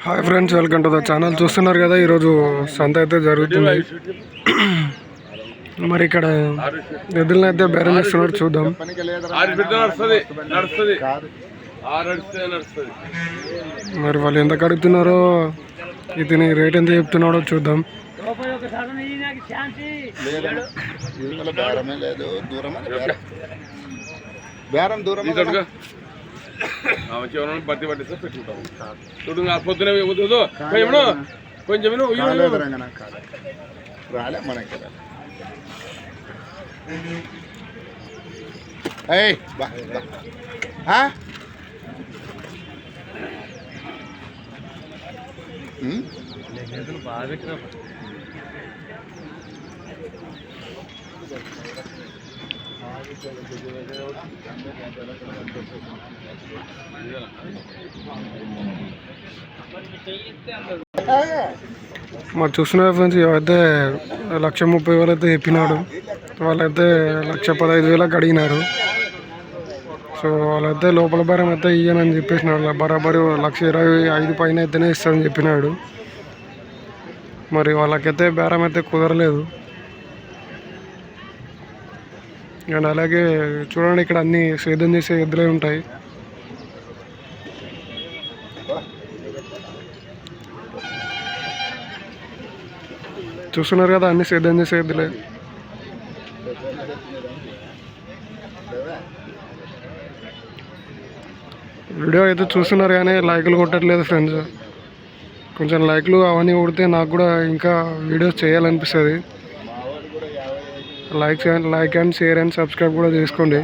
Hi friends, welcome to the channel. చూస్తున్నారు కదా, ఈరోజు సంత అయితే జరుగుతుంది. మరి ఇక్కడ ఎద్దులను అయితే బేరం చేస్తున్నారు, చూద్దాం. మరి వాళ్ళు ఎంత కడుగుతున్నారో, ఇతని రేట్ ఎంత చెప్తున్నాడో చూద్దాం. బట్టి పట్టిస్తే పెట్టుకుంటాం. పొద్దున కొంచెం రాలే మనకి బాగా పెట్టిన మరి చూస్తున్నా ఫ్రెండ్స్, ఇవైతే 1,30,000 అయితే చెప్పినాడు. వాళ్ళైతే 1,15,000 అడిగినారు. సో వాళ్ళైతే లోపల బేరం అయితే ఇయ్యనని చెప్పేసినాడు. బరాబరి 1,25,000 పైన అయితేనే ఇస్తానని చెప్పినాడు. మరి వాళ్ళకైతే బేరం అయితే కుదరలేదు. అండ్ అలాగే చూడండి, ఇక్కడ అన్ని సేద్యం చేసే ఎద్దులే ఉంటాయి. చూస్తున్నారు కదా, అన్ని సేద్యం చేసే ఎద్దులే. వీడియో అయితే చూస్తున్నారు కానీ లైకులు కొట్టట్లేదు ఫ్రెండ్స్. కొంచెం లైక్లు అవన్నీ కొడితే నాకు కూడా ఇంకా వీడియోస్ చేయాలనిపిస్తుంది. Like and share and subscribe కూడా చేసుకోండి.